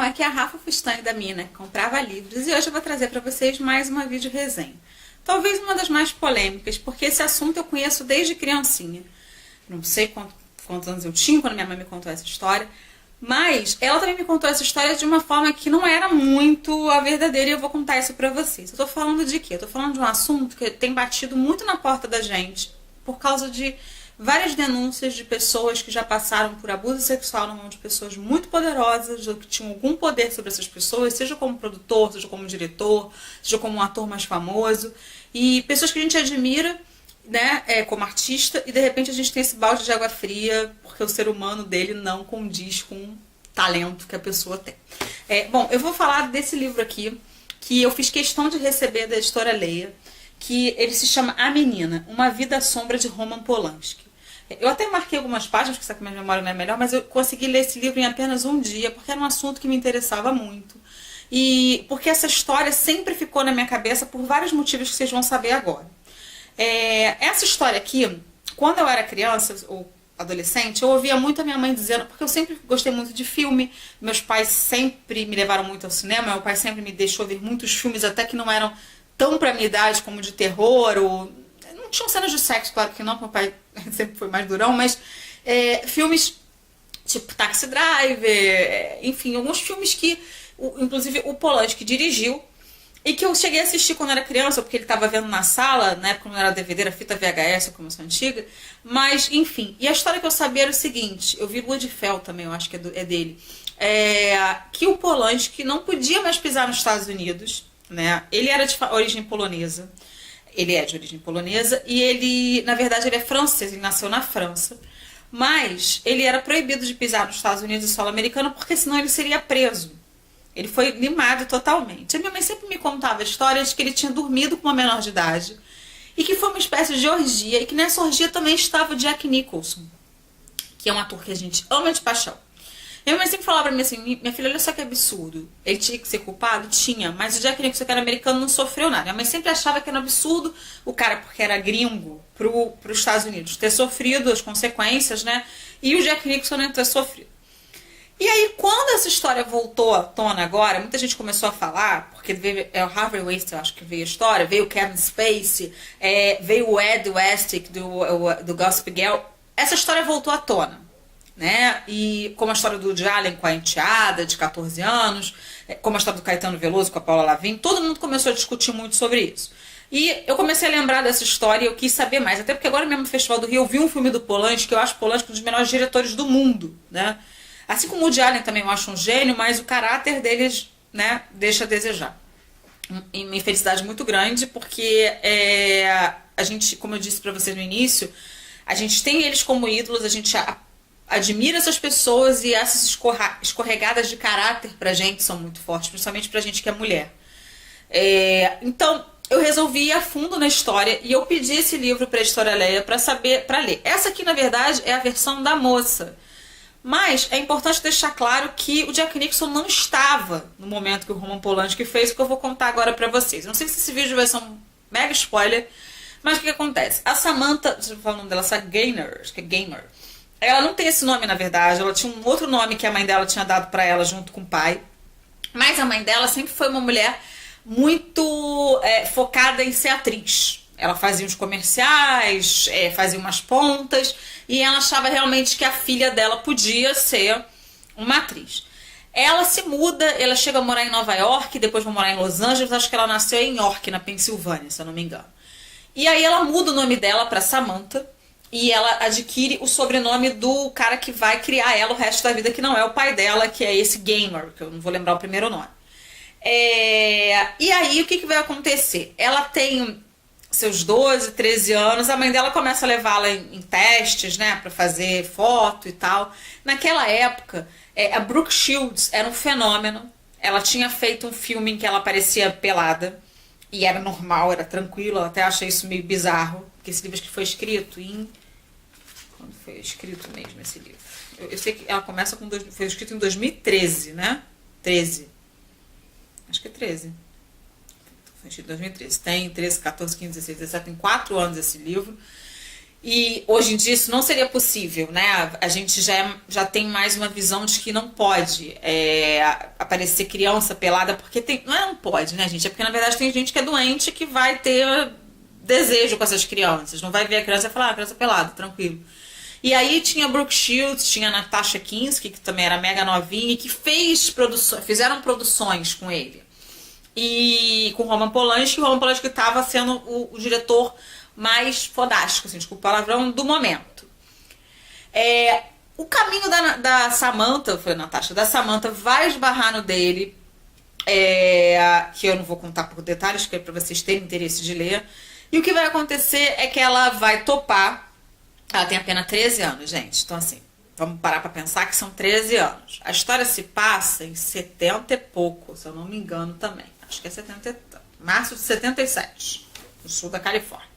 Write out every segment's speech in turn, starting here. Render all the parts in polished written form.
aqui é a Rafa Fustani da Mina, que comprava livros, e hoje eu vou trazer para vocês mais uma vídeo resenha. Talvez uma das mais polêmicas, porque esse assunto eu conheço desde criancinha. Não sei quantos anos eu tinha quando minha mãe me contou essa história, mas ela também me contou essa história de uma forma que não era muito a verdadeira, e eu vou contar isso pra vocês. Eu tô falando de quê? Eu tô falando de um assunto que tem batido muito na porta da gente, por causa de várias denúncias de pessoas que já passaram por abuso sexual na mão de pessoas muito poderosas, ou que tinham algum poder sobre essas pessoas, seja como produtor, seja como diretor, seja como um ator mais famoso, e pessoas que a gente admira, né, como artista, e de repente a gente tem esse balde de água fria, porque o ser humano dele não condiz com o talento que a pessoa tem. Bom, eu vou falar desse livro aqui, que eu fiz questão de receber da editora Leia, que ele se chama A Menina, Uma Vida à Sombra de Roman Polanski. Eu até marquei algumas páginas, porque sabe que minha memória não é melhor, mas eu consegui ler esse livro em apenas um dia, porque era um assunto que me interessava muito. E porque essa história sempre ficou na minha cabeça por vários motivos que vocês vão saber agora. Essa história aqui, quando eu era criança ou adolescente, eu ouvia muito a minha mãe dizendo, porque eu sempre gostei muito de filme, meus pais sempre me levaram muito ao cinema, meu pai sempre me deixou ver muitos filmes, até que não eram tão pra minha idade como de terror, ou não tinham cenas de sexo, claro que não, meu pai sempre foi mais durão, mas filmes tipo Taxi Driver, enfim, alguns filmes que, inclusive o Polanski dirigiu, e que eu cheguei a assistir quando era criança, porque ele estava vendo na sala, na época não era DVD, era fita VHS, como eu sou antiga, mas, enfim. E a história que eu sabia era o seguinte, eu vi Lua de Fel também, eu acho que é dele, que o Polanski não podia mais pisar nos Estados Unidos, né? Ele era de origem polonesa, ele é de origem polonesa, e ele, na verdade, ele é francês, ele nasceu na França, mas ele era proibido de pisar nos Estados Unidos e solo americano, porque senão ele seria preso. Ele foi limado totalmente. A minha mãe sempre me contava histórias de que ele tinha dormido com uma menor de idade e que foi uma espécie de orgia, e que nessa orgia também estava o Jack Nicholson, que é um ator que a gente ama de paixão. E a minha mãe sempre falava pra mim assim, minha filha, olha só que absurdo. Ele tinha que ser culpado? Tinha, mas o Jack Nicholson, que era americano, não sofreu nada. Minha mãe sempre achava que era um absurdo o cara, porque era gringo, pros Estados Unidos ter sofrido as consequências, né? E o Jack Nicholson não ter sofrido. E aí, quando essa história voltou à tona agora, muita gente começou a falar, porque veio, o Harvey Weinstein, acho que veio a história, veio o Kevin Spacey, veio o Ed Westwick do Gossip Girl, essa história voltou à tona, né? E como a história do Woody Allen com a enteada de 14 anos, como a história do Caetano Veloso com a Paula Lavigne, todo mundo começou a discutir muito sobre isso. E eu comecei a lembrar dessa história e eu quis saber mais, até porque agora mesmo no Festival do Rio eu vi um filme do Polanski, que eu acho Polanski um dos melhores diretores do mundo, né? Assim como o Woody Allen também eu acho um gênio, mas o caráter deles, né, deixa a desejar. E uma infelicidade muito grande, porque a gente, como eu disse pra vocês no início, a gente tem eles como ídolos, a gente admira essas pessoas, e essas escorregadas de caráter pra gente são muito fortes, principalmente pra gente que é mulher. Então, eu resolvi ir a fundo na história e eu pedi esse livro pra editora Leia pra ler. Essa aqui, na verdade, é a versão da moça. Mas é importante deixar claro que o Jack Nicholson não estava no momento que o Roman Polanski fez, o que eu vou contar agora pra vocês. Não sei se esse vídeo vai ser um mega spoiler, mas o que acontece? A Samantha, deixa eu falar o nome dela, essa Gaynor, acho que é Gamer, ela não tem esse nome na verdade, ela tinha um outro nome que a mãe dela tinha dado pra ela junto com o pai, mas a mãe dela sempre foi uma mulher muito focada em ser atriz. Ela fazia uns comerciais, fazia umas pontas, e ela achava realmente que a filha dela podia ser uma atriz. Ela se muda, ela chega a morar em Nova York, depois vai morar em Los Angeles, acho que ela nasceu em York, na Pensilvânia, se eu não me engano. E aí ela muda o nome dela para Samantha, e ela adquire o sobrenome do cara que vai criar ela o resto da vida, que não é o pai dela, que é esse Gamer, que eu não vou lembrar o primeiro nome. E aí o que vai acontecer? Ela tem seus 12, 13 anos, a mãe dela começa a levá-la em testes, né, pra fazer foto e tal. Naquela época, a Brooke Shields era um fenômeno. Ela tinha feito um filme em que ela aparecia pelada, e era normal, era tranquilo. Eu até achei isso meio bizarro, porque esse livro acho que foi escrito em... Quando foi escrito mesmo esse livro? Eu sei que ela começa com... Foi escrito em 2013, né? 13. Acho que é 13. Foi escrito em 2013. Tem 13, 14, 15, 16, 17, tem 4 anos esse livro. E hoje em dia isso não seria possível, né? A gente já tem mais uma visão de que não pode aparecer criança pelada, porque não pode, né, gente? É porque na verdade tem gente que é doente que vai ter desejo com essas crianças. Não vai ver a criança e falar, criança pelada, tranquilo. E aí tinha Brooke Shields, tinha a Natasha Kinski, que também era mega novinha, e que fizeram produções com ele. E com o Roman Polanski, estava sendo o diretor mais fodástico, assim, desculpa o palavrão, do momento. O caminho da Samantha, foi Natasha, da Samantha vai esbarrar no dele, que eu não vou contar por detalhes, que é para vocês terem interesse de ler. E o que vai acontecer é que ela vai topar. Ela tem apenas 13 anos, gente. Então, assim, vamos parar para pensar que são 13 anos. A história se passa em 70 e pouco, se eu não me engano também. Acho que é 70 e tanto. Março de 77, no sul da Califórnia.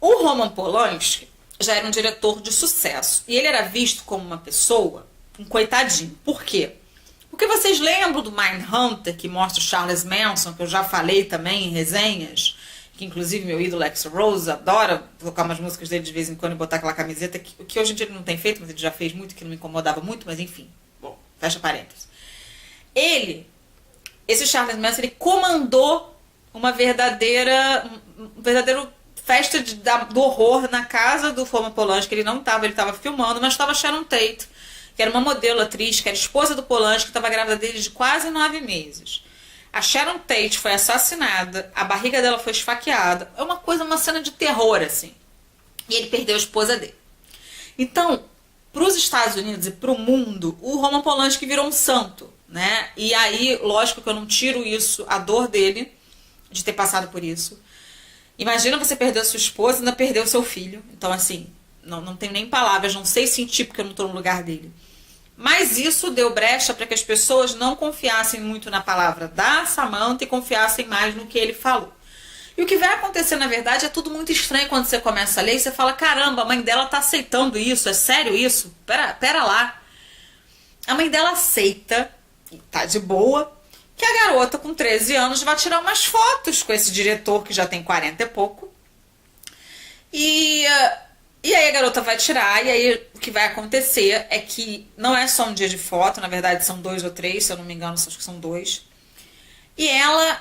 O Roman Polanski já era um diretor de sucesso. E ele era visto como uma pessoa, um coitadinho. Por quê? Porque vocês lembram do Mindhunter, que mostra o Charles Manson, que eu já falei também em resenhas, que inclusive meu ídolo Axl Rose adora tocar umas músicas dele de vez em quando e botar aquela camiseta, que hoje em dia ele não tem feito, mas ele já fez muito, que não me incomodava muito, mas enfim. Bom, fecha parênteses. Esse Charles Manson, ele comandou uma verdadeiro festa do horror na casa do Roman Polanski. Ele não estava, ele estava filmando, mas estava Sharon Tate, que era uma modelo, atriz, que era esposa do Polanski, que estava grávida dele de quase 9 meses. A Sharon Tate foi assassinada, a barriga dela foi esfaqueada. É uma cena de terror, assim. E ele perdeu a esposa dele. Então, para os Estados Unidos e para o mundo, o Roman Polanski virou um santo, né? E aí, lógico que eu não tiro isso, a dor dele, de ter passado por isso. Imagina você perder a sua esposa e ainda perder o seu filho. Então, assim, não tenho nem palavras, não sei sentir porque eu não estou no lugar dele. Mas isso deu brecha para que as pessoas não confiassem muito na palavra da Samantha e confiassem mais no que ele falou. E o que vai acontecer, na verdade, é tudo muito estranho quando você começa a ler e você fala, caramba, a mãe dela tá aceitando isso, é sério isso? Pera lá. A mãe dela aceita, e tá de boa, que a garota com 13 anos vai tirar umas fotos com esse diretor que já tem 40 e pouco. E aí a garota vai tirar, e aí o que vai acontecer é que não é só um dia de foto, na verdade são 2 ou 3, se eu não me engano, acho que são 2. E ela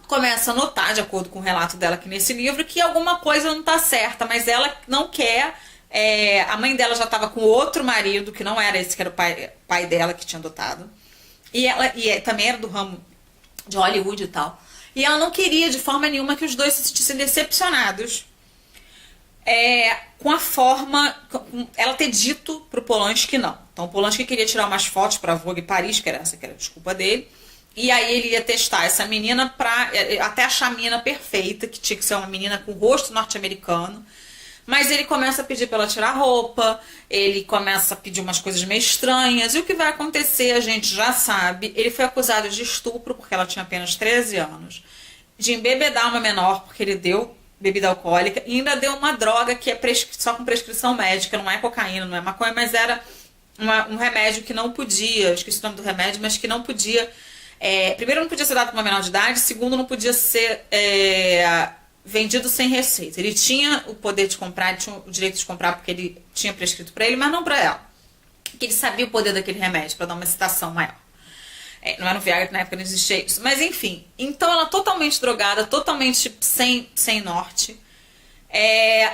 começa a notar, de acordo com o relato dela aqui nesse livro, que alguma coisa não tá certa, mas ela não quer. A mãe dela já estava com outro marido, que não era esse que era o pai dela, que tinha adotado. E também era do ramo de Hollywood e tal. E ela não queria de forma nenhuma que os dois se sentissem decepcionados com a forma, ela ter dito pro Polanski que não. Então o Polanski queria tirar umas fotos pra Vogue Paris, que era a desculpa dele, e aí ele ia testar essa menina pra até achar a menina perfeita, que tinha que ser uma menina com rosto norte-americano. Mas ele começa a pedir pra ela tirar a roupa, ele começa a pedir umas coisas meio estranhas, e o que vai acontecer a gente já sabe. Ele foi acusado de estupro, porque ela tinha apenas 13 anos, de embebedar uma menor, porque ele deu bebida alcoólica, e ainda deu uma droga que é só com prescrição médica, não é cocaína, não é maconha, mas era um remédio que não podia, esqueci o nome do remédio, mas que não podia, primeiro não podia ser dado para uma menor de idade, segundo não podia ser vendido sem receita. Ele tinha o poder de comprar, ele tinha o direito de comprar porque ele tinha prescrito para ele, mas não para ela, porque ele sabia o poder daquele remédio, para dar uma excitação maior. Não era no Viagra, na época não existia isso. Mas enfim, então ela totalmente drogada, totalmente sem norte.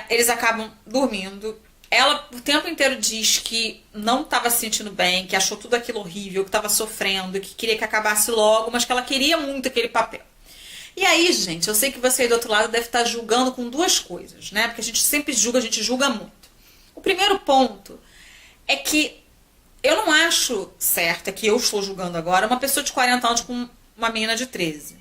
Eles acabam dormindo. Ela o tempo inteiro diz que não estava se sentindo bem, que achou tudo aquilo horrível, que estava sofrendo, que queria que acabasse logo, mas que ela queria muito aquele papel. E aí, gente, eu sei que você aí do outro lado deve estar julgando com duas coisas, né? Porque a gente sempre julga, a gente julga muito. O primeiro ponto é que eu não acho certo, é que eu estou julgando agora, uma pessoa de 40 anos com uma menina de 13.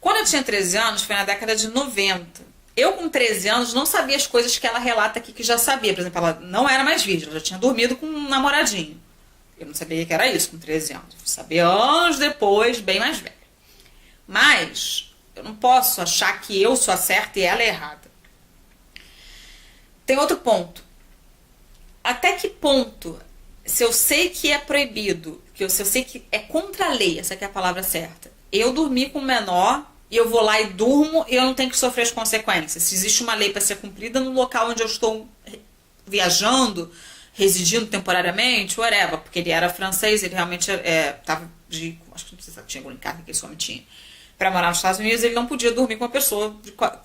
Quando eu tinha 13 anos, foi na década de 90. Eu, com 13 anos, não sabia as coisas que ela relata aqui que já sabia. Por exemplo, ela não era mais virgem, ela já tinha dormido com um namoradinho. Eu não sabia que era isso com 13 anos. Eu fui saber anos depois, bem mais velha. Mas eu não posso achar que eu sou a certa e ela é errada. Tem outro ponto. Até que ponto, se eu sei que é proibido, se eu sei que é contra a lei, essa que é a palavra certa, eu dormir com um menor e eu vou lá e durmo e eu não tenho que sofrer as consequências. Se existe uma lei para ser cumprida no local onde eu estou viajando, residindo temporariamente, whatever, porque ele era francês, ele realmente estava de, acho que não sei se tinha algum carta que esse homem tinha, para morar nos Estados Unidos, ele não podia dormir com uma pessoa,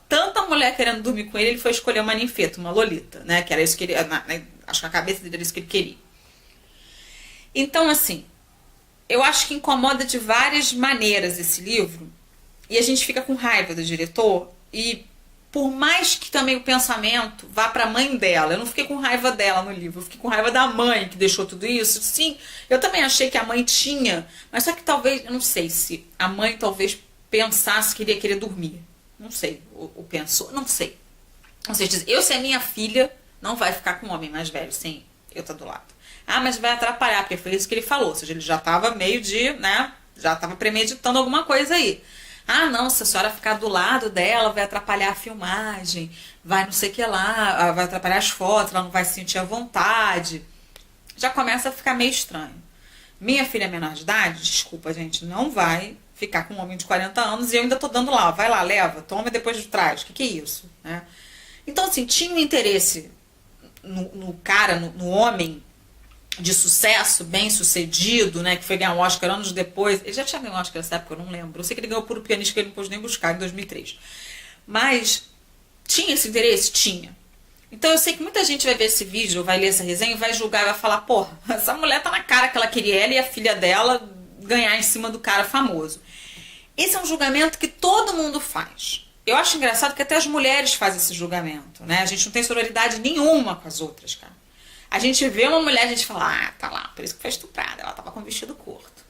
tanta mulher querendo dormir com ele foi escolher uma ninfeta, uma lolita, né, que era isso que ele, acho que a cabeça dele era isso que ele queria. Então, assim, eu acho que incomoda de várias maneiras esse livro, e a gente fica com raiva do diretor, e por mais que também o pensamento vá para a mãe dela, eu não fiquei com raiva dela no livro, eu fiquei com raiva da mãe que deixou tudo isso. Sim, eu também achei que a mãe tinha, mas só que talvez, eu não sei se a mãe talvez pensasse que ele ia querer dormir. Não sei, ou pensou, não sei. Não sei dizer, se a minha filha não vai ficar com um homem mais velho sem eu estar do lado. Ah, mas vai atrapalhar, porque foi isso que ele falou, ou seja, ele já estava meio de, né, já estava premeditando alguma coisa aí. Ah, não, se a senhora ficar do lado dela, vai atrapalhar a filmagem, vai não sei o que lá, vai atrapalhar as fotos, ela não vai se sentir à vontade. Já começa a ficar meio estranho. Minha filha menor de idade, desculpa, gente, não vai ficar com um homem de 40 anos e eu ainda tô dando lá, vai lá, leva, toma e depois de trás. O que é isso? Né? Então, assim, tinha um interesse no cara, no homem de sucesso, bem sucedido, né, que foi ganhar um Oscar anos depois. Ele já tinha ganhado um Oscar nessa época, eu não lembro. Eu sei que ele ganhou por O Pianista, que ele não pôde nem buscar, em 2003. Mas tinha esse interesse? Tinha. Então eu sei que muita gente vai ver esse vídeo, vai ler essa resenha e vai julgar e vai falar, porra, essa mulher tá na cara que ela queria ela e a filha dela ganhar em cima do cara famoso. Esse é um julgamento que todo mundo faz. Eu acho engraçado que até as mulheres fazem esse julgamento, né? A gente não tem sororidade nenhuma com as outras, cara. A gente vê uma mulher, a gente fala, ah, tá lá, por isso que foi estuprada, ela tava com vestido curto.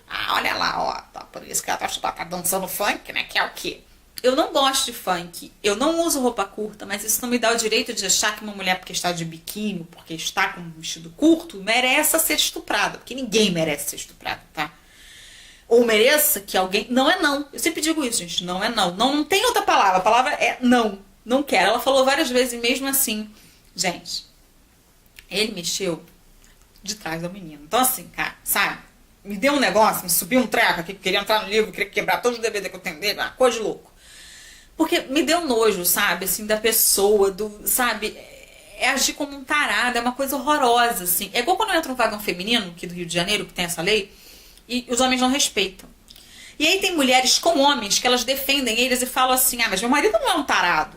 Ah, olha lá, ó, tá, por isso que ela tá dançando funk, né, que é o quê? Eu não gosto de funk, eu não uso roupa curta, mas isso não me dá o direito de achar que uma mulher, porque está de biquíni, porque está com um vestido curto, merece ser estuprada, porque ninguém merece ser estuprada, tá? Ou mereça que alguém... Não é não, eu sempre digo isso, gente, não é não. Não tem outra palavra, a palavra é não, não quero. Ela falou várias vezes e mesmo assim, gente... Ele mexeu de trás da menina. Então, assim, cara, sabe? Me deu um negócio, me subiu um treco aqui, que queria entrar no livro, queria quebrar todos os DVD que eu tenho dele, uma coisa de louco. Porque me deu nojo, sabe? Assim, da pessoa, sabe? É agir como um tarado, é uma coisa horrorosa, assim. É igual quando entra um vagão feminino, aqui do Rio de Janeiro, que tem essa lei, e os homens não respeitam. E aí tem mulheres com homens que elas defendem eles e falam assim, ah, mas meu marido não é um tarado.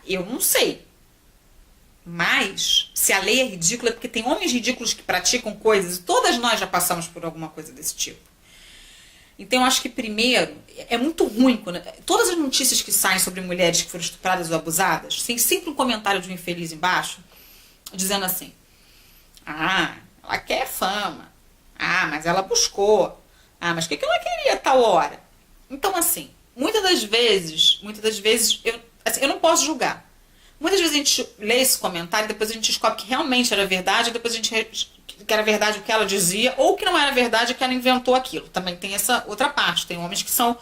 Eu não sei. Mas, se a lei é ridícula, é porque tem homens ridículos que praticam coisas, e todas nós já passamos por alguma coisa desse tipo. Então, eu acho que, primeiro, é muito ruim, quando todas as notícias que saem sobre mulheres que foram estupradas ou abusadas, tem sempre um comentário de um infeliz embaixo, dizendo assim, ah, ela quer fama, ah, mas ela buscou, ah, mas o que ela queria a tal hora? Então, assim, muitas das vezes, eu não posso julgar. Muitas vezes a gente lê esse comentário e depois a gente descobre que realmente era verdade, depois a gente que era verdade o que ela dizia, ou que não era verdade que ela inventou aquilo. Também tem essa outra parte. Tem homens que são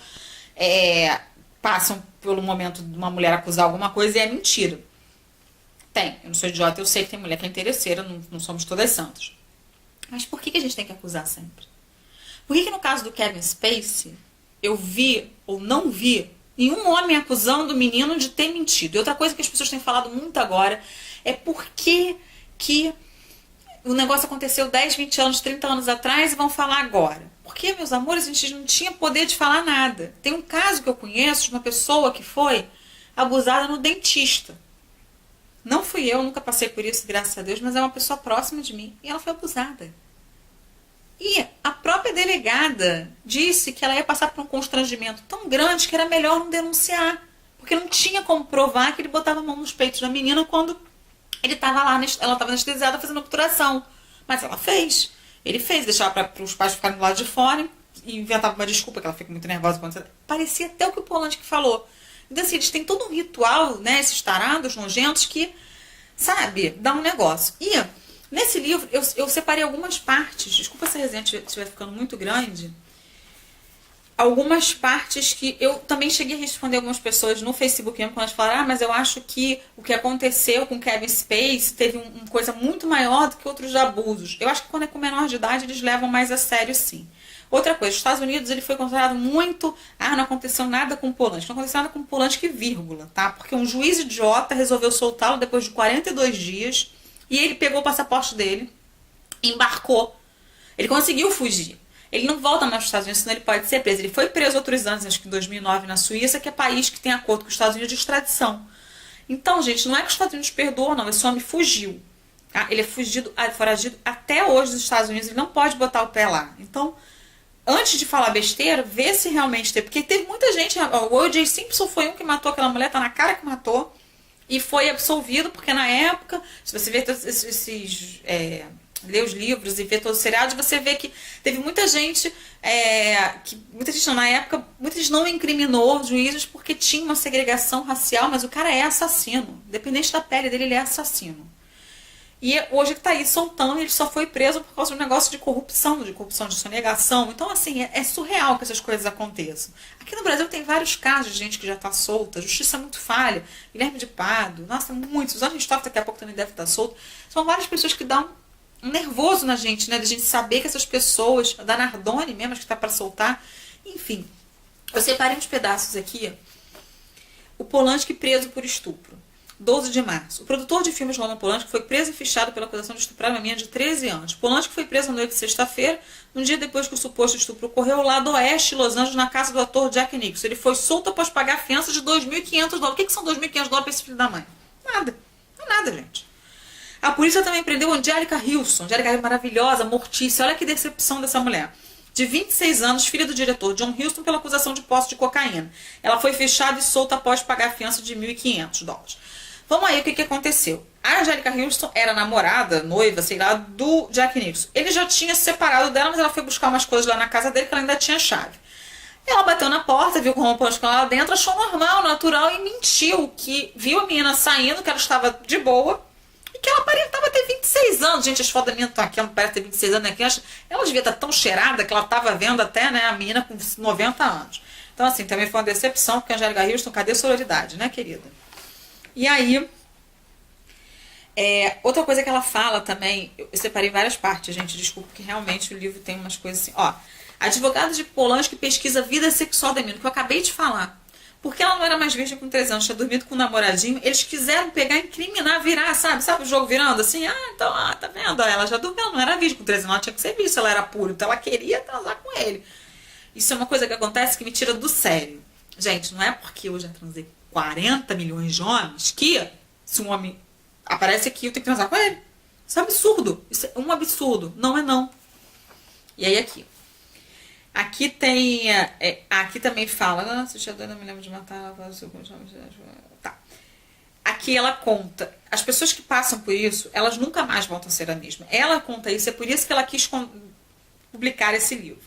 passam pelo momento de uma mulher acusar alguma coisa e é mentira. Tem. Eu não sou idiota, eu sei que tem mulher que é interesseira, não somos todas santas. Mas por que a gente tem que acusar sempre? Por que no caso do Kevin Spacey, eu vi ou não vi nenhum homem acusando o menino de ter mentido? E outra coisa que as pessoas têm falado muito agora é por que o negócio aconteceu 10, 20 anos, 30 anos atrás e vão falar agora. Porque, meus amores, a gente não tinha poder de falar nada. Tem um caso que eu conheço de uma pessoa que foi abusada no dentista. Não fui eu, nunca passei por isso, graças a Deus, mas é uma pessoa próxima de mim. E ela foi abusada. E a própria delegada disse que ela ia passar por um constrangimento tão grande que era melhor não denunciar. Porque não tinha como provar que ele botava a mão nos peitos da menina quando ele estava lá, ela estava anestesiada fazendo obturação. Mas ela fez. Ele fez, deixava para os pais ficarem do lado de fora e inventava uma desculpa, que ela fica muito nervosa quando você... Parecia até o que o Polanski falou. Então, assim, eles têm todo um ritual, né, esses tarados nojentos que, sabe, dá um negócio. E nesse livro, eu separei algumas partes, desculpa se a resenha estiver ficando muito grande, algumas partes que eu também cheguei a responder algumas pessoas no Facebook mesmo, quando elas falaram, mas eu acho que o que aconteceu com Kevin Spacey teve uma coisa muito maior do que outros abusos. Eu acho que quando é com menor de idade, eles levam mais a sério, sim. Outra coisa, os Estados Unidos ele foi considerado muito... não aconteceu nada com o Polanski. Não aconteceu nada com o Polanski, vírgula, tá? Porque um juiz idiota resolveu soltá-lo depois de 42 dias e ele pegou o passaporte dele, embarcou. Ele conseguiu fugir. Ele não volta mais para os Estados Unidos, senão ele pode ser preso. Ele foi preso outros anos, acho que em 2009, na Suíça, que é país que tem acordo com os Estados Unidos de extradição. Então, gente, não é que os Estados Unidos perdoam, não. Esse homem fugiu. Tá? Ele é foragido até hoje dos Estados Unidos. Ele não pode botar o pé lá. Então, antes de falar besteira, vê se realmente tem. Porque teve muita gente... O O.J. Simpson foi um que matou aquela mulher, tá na cara que matou. E foi absolvido, porque na época, se você vê todos esses ler os livros e ver todos os seriados, você vê que teve muita gente, na época, muita gente não incriminou juízes porque tinha uma segregação racial, mas o cara é assassino. Independente da pele dele, ele é assassino. E hoje ele tá aí soltando, ele só foi preso por causa de um negócio de corrupção de sonegação. Então, assim, é surreal que essas coisas aconteçam. Aqui no Brasil tem vários casos de gente que já tá solta, a justiça é muito falha. Guilherme de Pado, nossa, muitos. O Zé Ristoff daqui a pouco também deve estar solto. São várias pessoas que dão um nervoso na gente, né? De a gente saber que essas pessoas, da Nardone mesmo, que tá para soltar. Enfim, eu separei uns pedaços aqui. O Polanski preso por estupro. 12 de março. O produtor de filmes Roman Polanski foi preso e fichado pela acusação de estuprar uma menina de 13 anos. Polanski foi preso na noite de sexta-feira, um dia depois que o suposto estupro ocorreu lá do oeste de Los Angeles, na casa do ator Jack Nicholson. Ele foi solto após pagar fiança de $2.500. O que são $2.500 para esse filho da mãe? Nada. Não é nada, gente. A polícia também prendeu Angélica Houston. Angélica é maravilhosa, mortícia. Olha que decepção dessa mulher. De 26 anos, filha do diretor John Huston, pela acusação de posse de cocaína. Ela foi fechada e solta após pagar a fiança de $1.500. Vamos aí, o que aconteceu? A Angélica Houston era namorada, noiva, sei lá, do Jack Nicholson. Ele já tinha se separado dela, mas ela foi buscar umas coisas lá na casa dele que ela ainda tinha chave. Ela bateu na porta, viu que o Roman Polanski lá dentro, achou normal, natural e mentiu que viu a menina saindo, que ela estava de boa e que ela aparentava ter 26 anos. Gente, as fotos da menina estão aqui, ela não parece ter 26 anos, né? Ela devia estar tão cheirada que ela estava vendo até, né, a menina com 90 anos. Então, assim, também foi uma decepção, porque a Angélica Houston, cadê a sororidade, né, querida? E aí, outra coisa que ela fala também, eu separei várias partes, gente, desculpa, porque realmente o livro tem umas coisas assim, ó. Advogada de Polanski pesquisa vida sexual da menina, que eu acabei de falar. Porque ela não era mais virgem com 13 anos, tinha dormido com um namoradinho, eles quiseram pegar, incriminar, virar, sabe o jogo virando assim? Então, tá vendo? Ela já dormiu, não era virgem com 13 anos, ela tinha que ser virgem, ela era pura, então ela queria transar com ele. Isso é uma coisa que acontece que me tira do sério. Gente, não é porque eu já transei 40 milhões de homens que, se um homem aparece aqui, eu tenho que transar com ele. Isso é absurdo. Isso é um absurdo. Não é não. E aí aqui. Aqui tem... aqui também fala... Nossa, eu não me lembro de matar... Tá. Aqui ela conta... As pessoas que passam por isso, elas nunca mais voltam a ser a mesma. Ela conta isso. É por isso que ela quis publicar esse livro.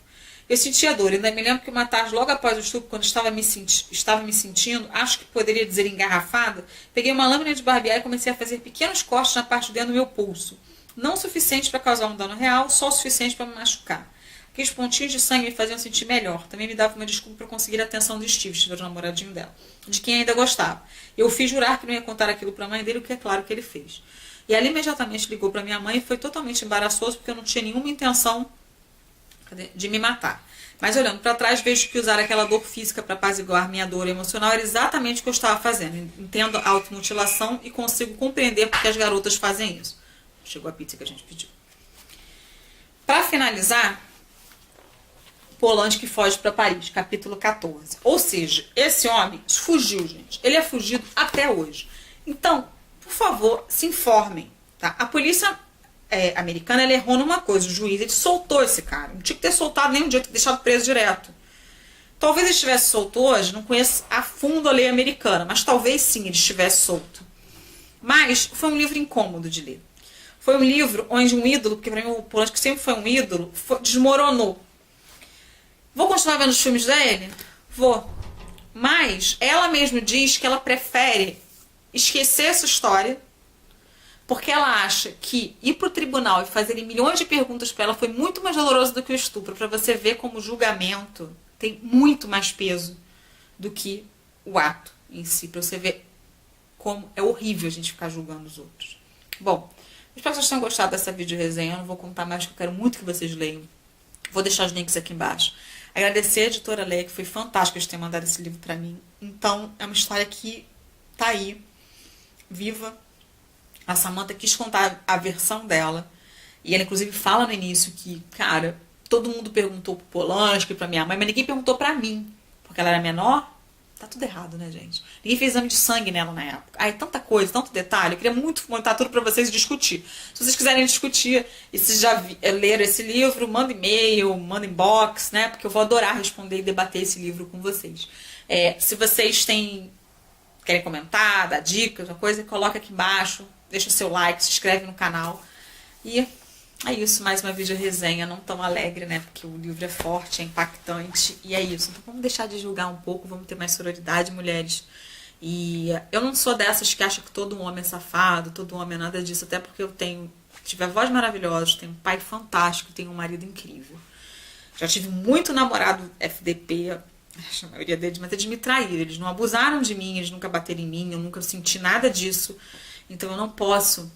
Eu sentia dor, ainda me lembro que uma tarde, logo após o estupro, quando estava me sentindo, acho que poderia dizer engarrafada, peguei uma lâmina de barbear e comecei a fazer pequenos cortes na parte de dentro do meu pulso. Não o suficiente para causar um dano real, só o suficiente para me machucar. Aqueles pontinhos de sangue me faziam sentir melhor. Também me dava uma desculpa para conseguir a atenção do Steve, o namoradinho dela, de quem ainda gostava. Eu fiz jurar que não ia contar aquilo para a mãe dele, o que é claro que ele fez. E ela imediatamente ligou para minha mãe e foi totalmente embaraçoso, porque eu não tinha nenhuma intenção de me matar. Mas olhando para trás, vejo que usar aquela dor física para apaziguar minha dor emocional era exatamente o que eu estava fazendo. Entendo a automutilação e consigo compreender porque as garotas fazem isso. Chegou a pizza que a gente pediu. Para finalizar, Polanski foge para Paris, capítulo 14. Ou seja, esse homem fugiu, gente. Ele é fugido até hoje. Então, por favor, se informem. Tá? A polícia americana, ela errou numa coisa. O juiz, ele soltou esse cara. Não tinha que ter soltado nem um dia, ter deixado preso direto. Talvez ele estivesse solto hoje, não conheço a fundo a lei americana, mas talvez sim ele estivesse solto. Mas foi um livro incômodo de ler. Foi um livro onde um ídolo, porque para mim o Polanski sempre foi um ídolo, desmoronou. Vou continuar vendo os filmes dele? Vou. Mas ela mesma diz que ela prefere esquecer essa história, porque ela acha que ir pro tribunal e fazerem milhões de perguntas para ela foi muito mais doloroso do que o estupro, para você ver como o julgamento tem muito mais peso do que o ato em si, para você ver como é horrível a gente ficar julgando os outros. Bom, espero que vocês tenham gostado dessa vídeo resenha. Eu não vou contar mais, porque eu quero muito que vocês leiam Vou deixar os links aqui embaixo. Agradecer a editora Leia, que foi fantástica de ter mandado esse livro pra mim. Então, é uma história que tá aí, viva. A Samantha quis contar a versão dela. E ela, inclusive, fala no início que, cara, todo mundo perguntou pro Polanski e pra minha mãe, mas ninguém perguntou pra mim. Porque ela era menor. Tá tudo errado, né, gente? Ninguém fez exame de sangue nela na época. Ai, tanta coisa, tanto detalhe. Eu queria muito montar tudo pra vocês discutir. Se vocês quiserem discutir e se já leram esse livro, manda e-mail, manda inbox, né? Porque eu vou adorar responder e debater esse livro com vocês. Se vocês querem comentar, dar dicas, uma coisa, coloca aqui embaixo. Deixa o seu like, se inscreve no canal. E é isso, mais uma vídeo resenha, não tão alegre, né? Porque o livro é forte, é impactante. E é isso. Então vamos deixar de julgar um pouco, vamos ter mais sororidade, mulheres. E eu não sou dessas que acham que todo homem é safado, todo homem é nada disso. Até porque eu tive avós maravilhosos, tenho um pai fantástico, tenho um marido incrível. Já tive muito namorado FDP, a maioria deles, mas eles me traíram. Eles não abusaram de mim, eles nunca bateram em mim, eu nunca senti nada disso. Então eu não posso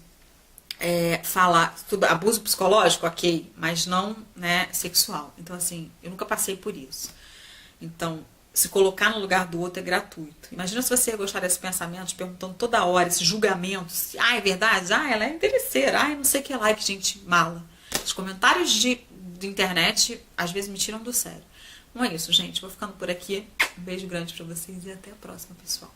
falar tudo, abuso psicológico, ok, mas não, né, sexual. Então, assim, eu nunca passei por isso. Então, se colocar no lugar do outro é gratuito. Imagina se você ia gostar desses pensamentos, perguntando toda hora, esse julgamento, se, é verdade, ela é interesseira, não sei o que lá, que gente mala. Os comentários de internet, às vezes, me tiram do sério. Não é isso, gente. Vou ficando por aqui. Um beijo grande pra vocês e até a próxima, pessoal.